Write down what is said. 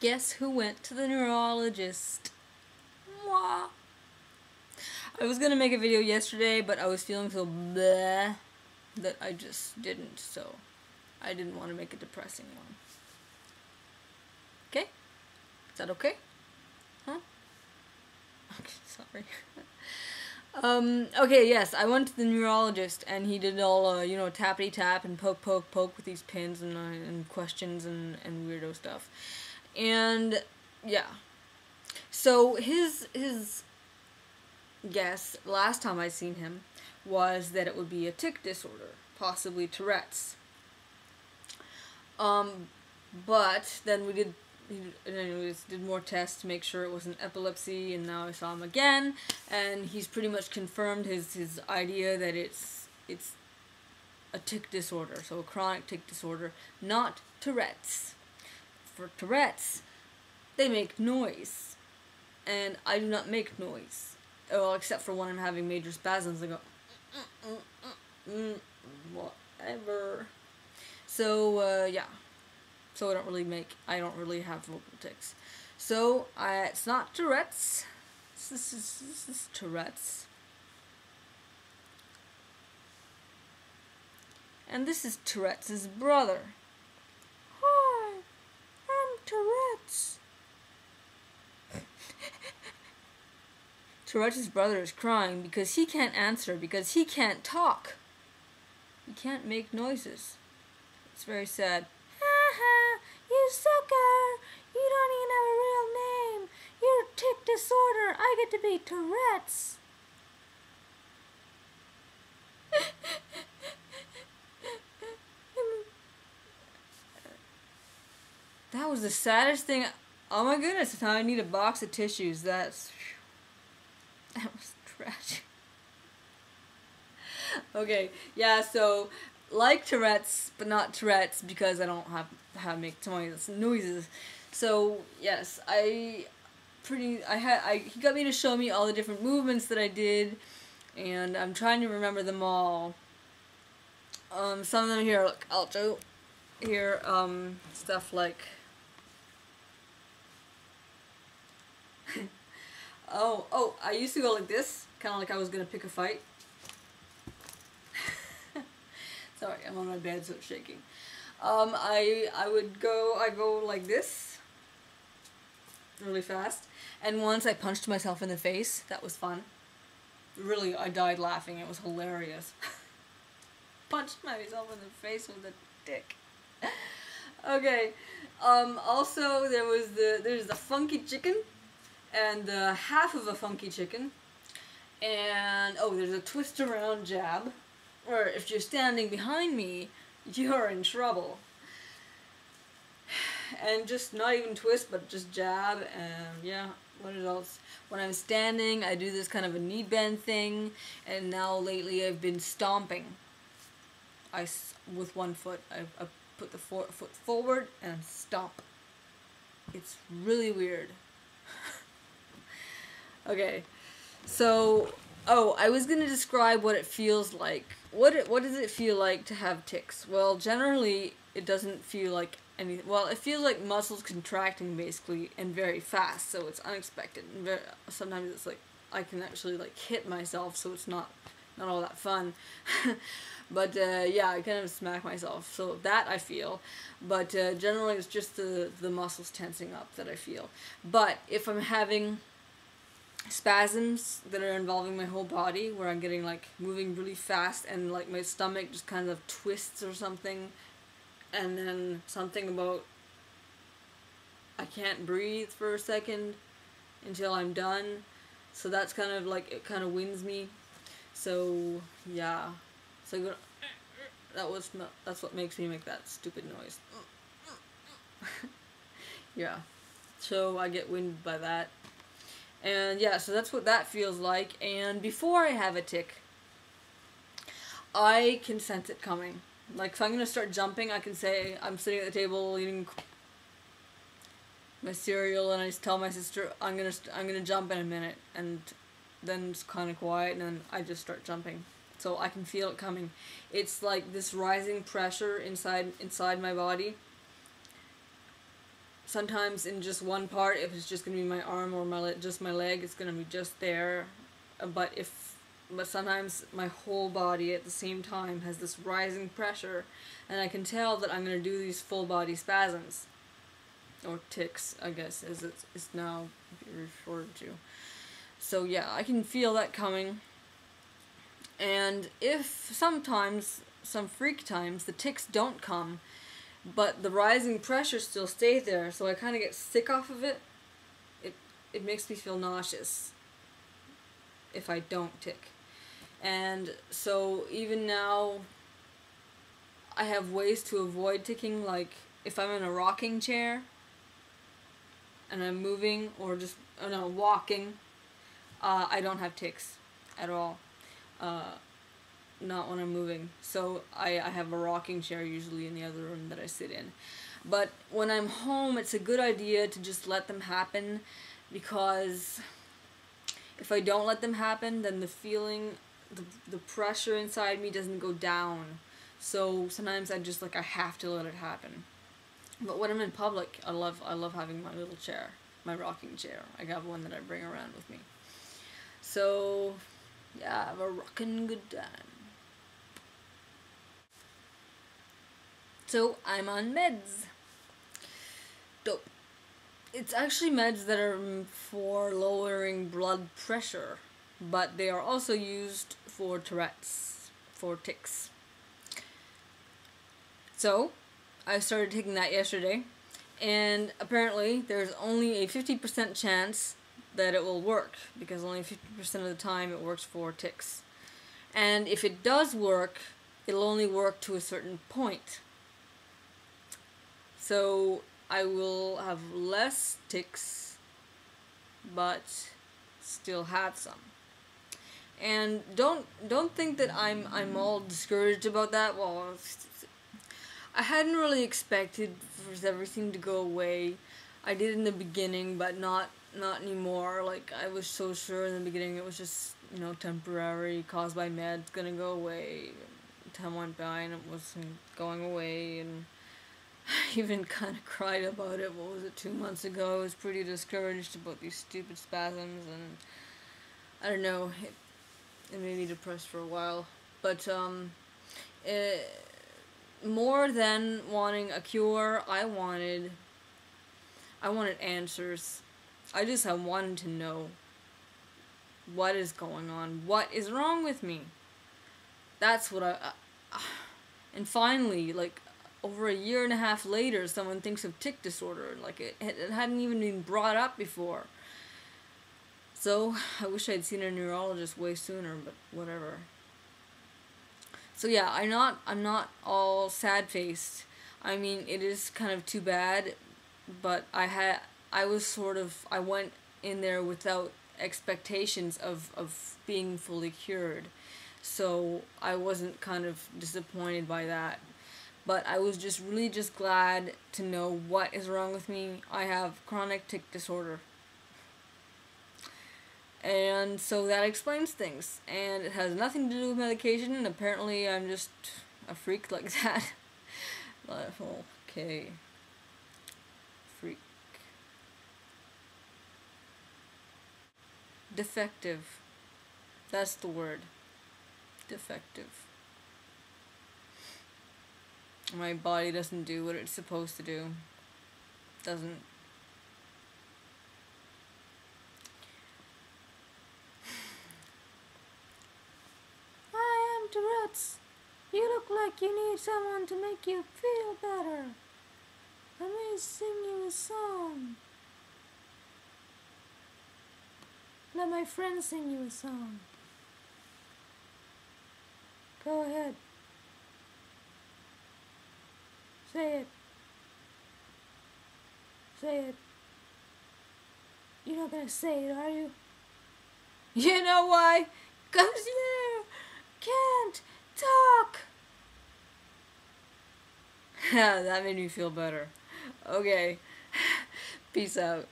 Guess who went to the neurologist? Mwah. I was gonna make a video yesterday, but I was feeling so bleh that I just didn't, so I didn't want to make a depressing one. Okay? Is that okay? Huh? Okay, sorry. Okay, yes, I went to the neurologist, and he did all, you know, tappity tap and poke, poke, poke with these pins and questions and weirdo stuff. And, yeah. So, his guess, last time I seen him, was that it would be a tic disorder, possibly Tourette's. But then we did more tests to make sure it wasn't epilepsy, and now I saw him again, and he's pretty much confirmed his idea that it's a tic disorder, so a chronic tic disorder, not Tourette's. For Tourette's, they make noise, and I do not make noise. Well, except for when I'm having major spasms, I go, whatever. So, yeah. So I don't really have vocal tics. So, it's not Tourette's. This is Tourette's. And this is Tourette's brother. Hi, I'm Tourette's. Tourette's brother is crying because he can't answer, because he can't talk. He can't make noises. It's very sad. You sucker! You don't even have a real name! You're a tic disorder! I get to be Tourette's! That was the saddest thing. Oh my goodness, now I need a box of tissues. That was tragic. Okay, yeah, so like Tourette's, but not Tourette's because I don't have how to make noises. So yes, he got me to show me all the different movements that I did, and I'm trying to remember them all. Some of them here, look, I'll show here, stuff like oh, I used to go like this, kind of like I was gonna pick a fight. Sorry, I'm on my bed, so it's shaking. I go like this, really fast, and once I punched myself in the face. That was fun. Really, I died laughing. It was hilarious. Punched myself in the face with a dick. Okay. Also, there's the funky chicken, and half of a funky chicken, and there's a twist around jab. Or if you're standing behind me, you're in trouble. And just not even twist, but just jab, and yeah, what else? When I'm standing, I do this kind of a knee bend thing, and now lately I've been stomping. With one foot, I put the foot forward and stomp. It's really weird. Okay, so, I was gonna describe what it feels like. What does it feel like to have tics? Well, generally, it doesn't feel like anything. Well, it feels like muscles contracting, basically, and very fast, so it's unexpected. And sometimes it's like, I can actually, like, hit myself, so it's not all that fun. But, yeah, I kind of smack myself, so that I feel. But, generally, it's just the muscles tensing up that I feel. But, if I'm having spasms that are involving my whole body, where I'm getting, like, moving really fast, and, like, my stomach just kind of twists or something, and then something about I can't breathe for a second until I'm done, so that's kind of, like, it kind of wins me. So, yeah. So I go, that's what makes me make that stupid noise. Yeah. So I get winded by that. And yeah, so that's what that feels like. And before I have a tic, I can sense it coming. Like, if I'm going to start jumping, I can say, I'm sitting at the table eating my cereal, and I just tell my sister, I'm gonna jump in a minute. And then it's kind of quiet, and then I just start jumping. So I can feel it coming. It's like this rising pressure inside my body. sometimes in just one part, if it's just gonna be my arm or just my leg, it's gonna be just there. But sometimes my whole body at the same time has this rising pressure, and I can tell that I'm gonna do these full body spasms, or tics, I guess, as it's now referred to. So yeah, I can feel that coming. And if sometimes, some freak times, the tics don't come, but the rising pressure still stays there, so I kind of get sick off of it, it makes me feel nauseous if I don't tic. And so even now, I have ways to avoid ticking, like if I'm in a rocking chair and I'm moving, or just, oh no, walking, I don't have tics at all. Not when I'm moving. So I have a rocking chair usually in the other room that I sit in. But when I'm home, it's a good idea to just let them happen, because if I don't let them happen, then the feeling, the pressure inside me doesn't go down. So sometimes I just, like, I have to let it happen. But when I'm in public, I love having my little chair, my rocking chair. I got one that I bring around with me. So yeah, have a rockin' good time. So I'm on meds. Dope. It's actually meds that are for lowering blood pressure, but they are also used for Tourettes, for tics. So I started taking that yesterday, and apparently there's only a 50% chance that it will work, because only 50% of the time it works for tics. And if it does work, it'll only work to a certain point. So I will have less tics, but still have some. And don't think that I'm all discouraged about that. Well, I hadn't really expected for everything to go away. I did in the beginning, but not anymore. Like, I was so sure in the beginning it was just, you know, temporary, caused by meds, gonna go away. Time went by and it wasn't going away, and I even kind of cried about it. What was it, 2 months ago? I was pretty discouraged about these stupid spasms, and I don't know, it made me depressed for a while. But more than wanting a cure, I wanted answers. I just wanted to know what is going on, what is wrong with me. That's what and finally, like, over a year and a half later, someone thinks of tic disorder. Like, it hadn't even been brought up before. So I wish I'd seen a neurologist way sooner, but whatever. So yeah, I'm not all sad-faced. I mean, it is kind of too bad, but I went in there without expectations of being fully cured. So I wasn't kind of disappointed by that. But I was just really glad to know what is wrong with me. I have chronic tic disorder. And so that explains things. And it has nothing to do with medication, and apparently I'm just a freak like that. Okay. Freak. Defective. That's the word. Defective. My body doesn't do what it's supposed to do. Doesn't. I am Tourette's. You look like you need someone to make you feel better. Let me sing you a song. Let my friend sing you a song. Go ahead. Say it. Say it. You're not gonna say it, are you? You know why? 'Cause you can't talk. That made me feel better. Okay. Peace out.